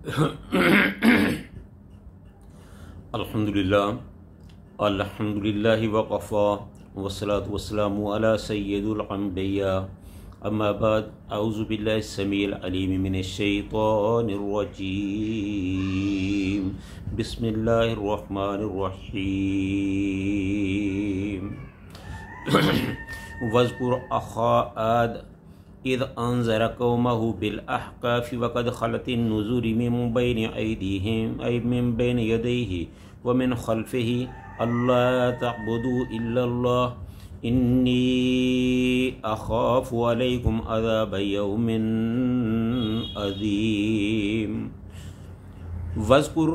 अल्हम्दुलिल्लाहि वक़फ़ा वस्सलातु वस्सलामु अला सय्यिदिल अंबिया अम्मा बाद अऊज़ु बिल्लाहि समीइल अलीम मिनश शैतानिर रजीम बिस्मिल्लाहिर रहमानिर रहीम वज़्कुर अख़ा आद इज़ अंज़रा क़ौमहु बिल अहक़ाफ़ि वक़द ख़लतिन नुज़ुरु मिन बैनि अयदीहिम अय मिन बैनि यदैहि व मिन ख़ल्फ़िहि अल्ला तअबुदू इल्लल्लाह इन्नी अख़ाफ़ु अलैकुम अज़ाब यौमिन अज़ीम। वज़्कुर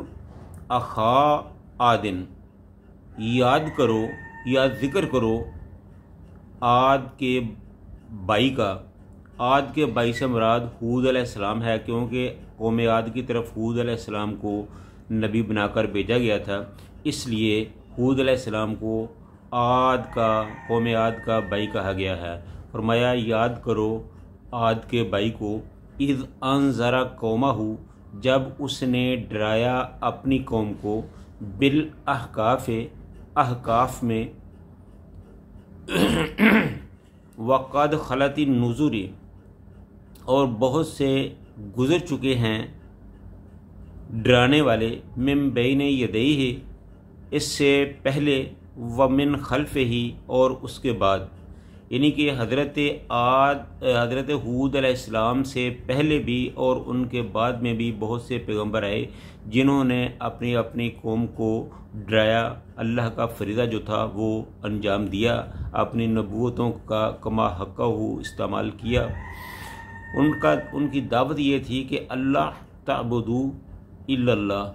अख़ा आदिन, याद करो या ज़िक्र करो आद के भाई का। आद के भाई से मुराद हूद अलैहिस्सलाम है, क्योंकि कौम आद की तरफ हूद अलैहिस्सलाम को नबी बनाकर भेजा गया था, इसलिए हूद अलैहिस्सलाम को कौम आद का भाई कहा गया है। फरमाया याद करो आद के भाई को, इज़ अंज़रा कौमहु, जब उसने डराया अपनी कौम को, बिल अहकाफ़, अहकाफ़ में, वक़द ख़लति नुज़ुर, और बहुत से गुज़र चुके हैं डराने वाले, मिन बैन यदैहि, इससे पहले, व मिन खल्फ़िही, और उसके बाद। यानी कि हज़रत हूद अलैहिस्सलाम से पहले भी और उनके बाद में भी बहुत से पैगंबर आए जिन्होंने अपनी अपनी कौम को डराया, अल्लाह का फरीज़ा जो था वो अंजाम दिया, अपनी नबूवतों का कमा हक़्क़हू इस्तेमाल किया। उनकी दावत ये थी कि अल्लाह तअबुदू इल्लल्लाह,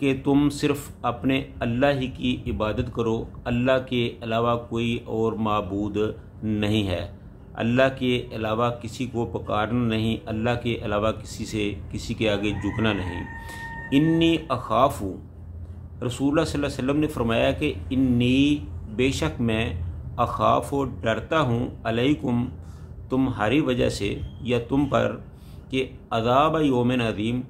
कि तुम सिर्फ़ अपने अल्लाह ही की इबादत करो, अल्लाह के अलावा कोई और माबूद नहीं है, अल्लाह के अलावा किसी को पुकारना नहीं, अल्लाह के अलावा किसी के आगे झुकना नहीं। इन्नी अख़ाफ़ु, रसूलुल्लाह सल्लल्लाहु अलैहि वसल्लम ने फरमाया कि इन्नी, बेशक मैं, अख़ाफ़ु, डरता हूँ, अलैकुम, तुम्हारी वजह से या तुम पर, कि अज़ाब यौमिन अज़ीम,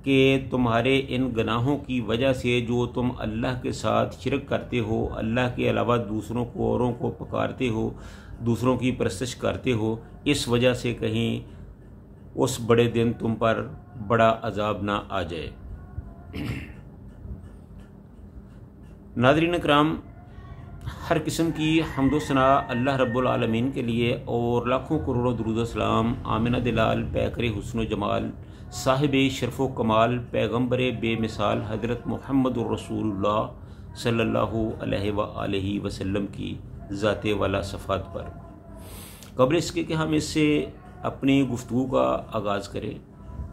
कि तुम्हारे इन गुनाहों की वजह से जो तुम अल्लाह के साथ शिरक करते हो, अल्लाह के अलावा दूसरों को, औरों को पुकारते हो, दूसरों की परस्तिश करते हो, इस वजह से कहीं उस बड़े दिन तुम पर बड़ा अजाब ना आ जाए। नाज़रीन इकराम, हर किस्म की हम्दो सना अल्लाह रब्बुल आलमीन के लिए, और लाखों करोड़ों दुरूद सलाम आमिना दिलाल पैकर हुस्न जमाल साहिब शरफ़ कमाल पैगम्बर बेमिसाल हज़रत मुहम्मदुर रसूलुल्लाह सल्लल्लाहु अलैहि वसल्लम की ज़ाते वाला सफ़ात पर। कब्ल इसके कि हम इससे अपनी गुफ्तगू का आगाज़ करें,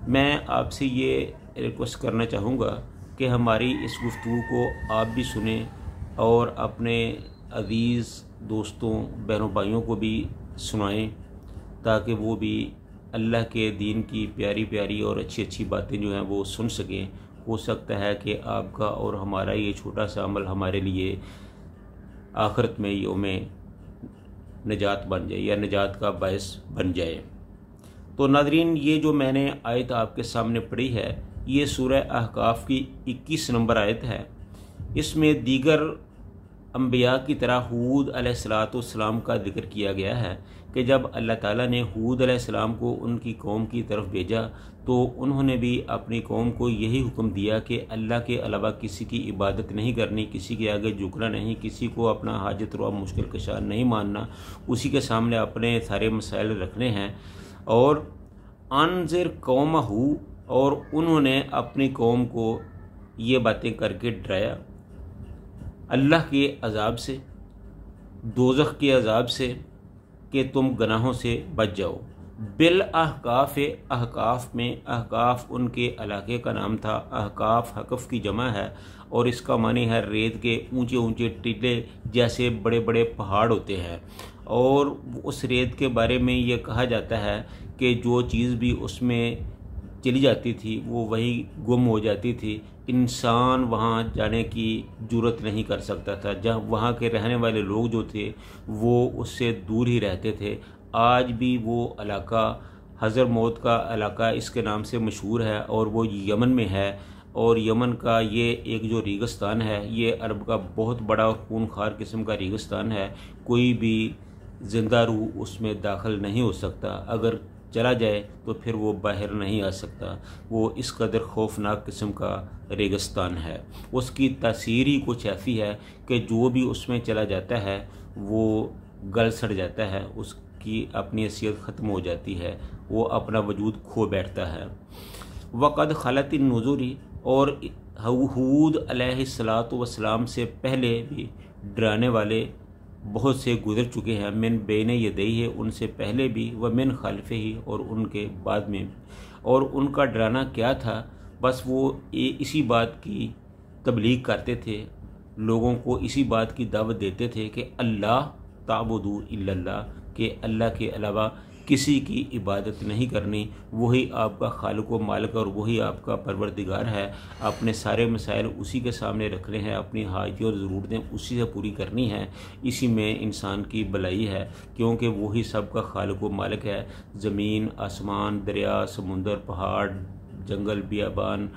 मैं आपसे ये रिक्वेस्ट करना चाहूँगा कि हमारी इस गुफ्तगू को आप भी सुने और अपने अज़ीज़ दोस्तों, बहनों भाइयों को भी सुनाएं, ताकि वो भी अल्लाह के दीन की प्यारी प्यारी और अच्छी अच्छी बातें जो हैं वो सुन सकें। हो सकता है कि आपका और हमारा ये छोटा सा अमल हमारे लिए आखिरत में यौम निजात बन जाए या निजात का बायस बन जाए। तो नाज़रीन, ये जो मैंने आयत आपके सामने पढ़ी है, ये सूरह अहकाफ़ की 21 नंबर आयत है। इसमें दीगर अंबिया की तरह हूद अलैहिस्सलाम का जिक्र किया गया है कि जब अल्लाह ताला ने हूद अलैहिस्सलाम को उनकी कौम की तरफ भेजा तो उन्होंने भी अपनी कौम को यही हुक्म दिया कि अल्लाह के अलावा किसी की इबादत नहीं करनी, किसी के आगे झुकना नहीं, किसी को अपना हाजत रवा मुश्किल कशा नहीं मानना, उसी के सामने अपने सारे मसाइल रखने हैं। और अनज़िर कौमहू, और उन्होंने अपनी कौम को ये बातें करके डराया अल्लाह के अज़ाब से, दोज़ख के अज़ाब से, कि तुम गुनाहों से बच जाओ। बिल अहकाफ़, अहकाफ़ में, अहकाफ़ उनके इलाके का नाम था। अहकाफ़ हकफ़ की जमा है और इसका मानी है रेत के ऊंचे ऊंचे टीले जैसे बड़े बड़े पहाड़ होते हैं। और उस रेत के बारे में ये कहा जाता है कि जो चीज़ भी उसमें चली जाती थी वो वही गुम हो जाती थी, इंसान वहाँ जाने की जुर्रत नहीं कर सकता था। जहाँ वहाँ के रहने वाले लोग जो थे वो उससे दूर ही रहते थे। आज भी वो इलाका हज़र मौत का इलाका इसके नाम से मशहूर है और वो यमन में है। और यमन का ये एक जो रेगिस्तान है ये अरब का बहुत बड़ा और खूनखार किस्म का रेगिस्तान है। कोई भी ज़िंदा रूह उसमें दाखिल नहीं हो सकता, अगर चला जाए तो फिर वो बाहर नहीं आ सकता। वो इस कदर खौफनाक किस्म का रेगिस्तान है। उसकी तासीर ही कुछ ऐसी है कि जो भी उसमें चला जाता है वो गल सड़ जाता है, उसकी अपनी हैसियत ख़त्म हो जाती है, वो अपना वजूद खो बैठता है। वक़द खलत नुज़ुरी, और हूद अलैहिस्सलातु वस्सलाम से पहले भी डराने वाले बहुत से गुजर चुके हैं। मिन बैन यदैहि है, उनसे पहले भी, व मिन खल्फ़े ही, और उनके बाद में। और उनका डराना क्या था? बस वो इसी बात की तबलीग करते थे, लोगों को इसी बात की दावत देते थे कि अल्लाह ताबुदू इल्लल्लाह, के अल्लाह के अलावा किसी की इबादत नहीं करनी, वही आपका खालिक व मालिक और वही आपका परवरदिगार है। अपने सारे मसाइल उसी के सामने रखने हैं, अपनी हाजतें और ज़रूरतें उसी से पूरी करनी हैं। इसी में इंसान की भलाई है, क्योंकि वही सबका खालिक व मालिक है। ज़मीन, आसमान, दरिया, समुंदर, पहाड़, जंगल, बियाबान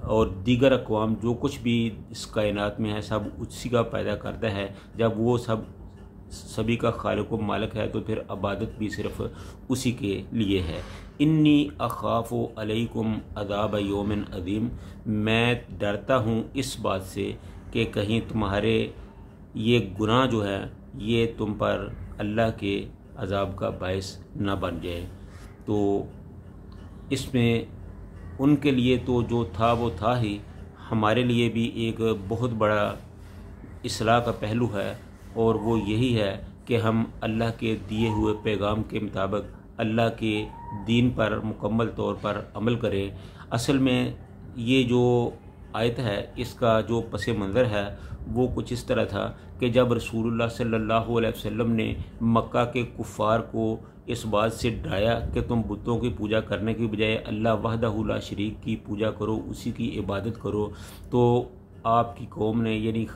और दीगर अक़वाम जो कुछ भी इस कायनात में है सब उसी का पैदा करता है। जब वो सभी का खालिक व मालिक है तो फिर इबादत भी सिर्फ उसी के लिए है। इन्नी अख़ाफ़ु अलैकुम अज़ाब यौमिन अज़ीम, मैं डरता हूँ इस बात से कि कहीं तुम्हारे ये गुनाह जो है ये तुम पर अल्लाह के अज़ाब का बायस ना बन जाए। तो इसमें उनके लिए तो जो था वो था ही, हमारे लिए भी एक बहुत बड़ा इस्लाह का पहलू है, और वो यही है कि हम अल्लाह के दिए हुए पैगाम के मुताबिक अल्लाह के दीन पर मुकम्मल तौर पर अमल करें। असल में ये जो आयत है इसका जो पस मंज़र है वो कुछ इस तरह था कि जब रसूलुल्लाह सल्लल्लाहु अलैहि वसल्लम ने मक्का के कुफ़ार को इस बात से डराया कि तुम बुतों की पूजा करने की बजाय अल्लाह वहदहु ला शरीक की पूजा करो, उसी की इबादत करो, तो आपकी कौम ने यानी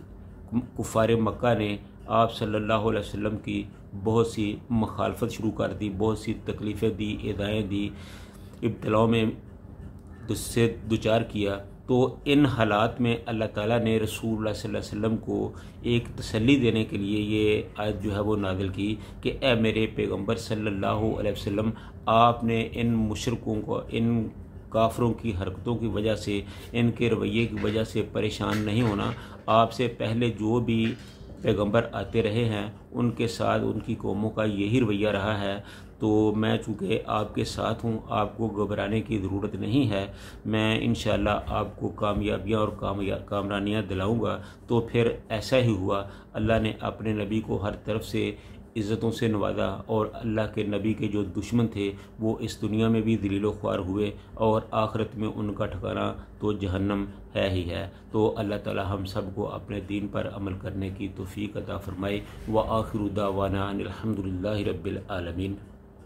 कुफ़ार मक्का ने आप सल्लल्लाहु अलैहि वसल्लम की बहुत सी मुखालफत शुरू कर दी, बहुत सी तकलीफ़ें दी, इदाएँ दी, इब्तिलाओं में उससे दुचार किया। तो इन हालात में अल्लाह ताला ने रसूलुल्लाह सल्लल्लाहु अलैहि वसल्लम को एक तसल्ली देने के लिए ये आयत जो है वो नाज़िल की कि ए मेरे पैगम्बर सल्लल्लाहु अलैहि वसल्लम, आपने इन मुशरिकों को, इन काफरों की हरकतों की वजह से, इनके रवैये की वजह से परेशान नहीं होना। आपसे पहले जो भी पैगंबर आते रहे हैं उनके साथ उनकी कौमों का यही रवैया रहा है। तो मैं चूँकि आपके साथ हूँ, आपको घबराने की ज़रूरत नहीं है। मैं इंशाअल्लाह आपको कामयाबियाँ और कामरानियाँ दिलाऊँगा। तो फिर ऐसा ही हुआ, अल्लाह ने अपने नबी को हर तरफ से इज़्ज़तों से नवाजा, और अल्लाह के नबी के जो दुश्मन थे वो इस दुनिया में भी ज़लील व ख्वार हुए, और आखिरत में उनका ठिकाना तो जहन्नम है ही है। तो अल्लाह ताला हम सब को अपने दीन पर अमल करने की तौफ़ीक़ अता फ़रमाए। व आखिरु दावाना अनिल हम्दुलिल्लाहि रब्बिल आलमीन।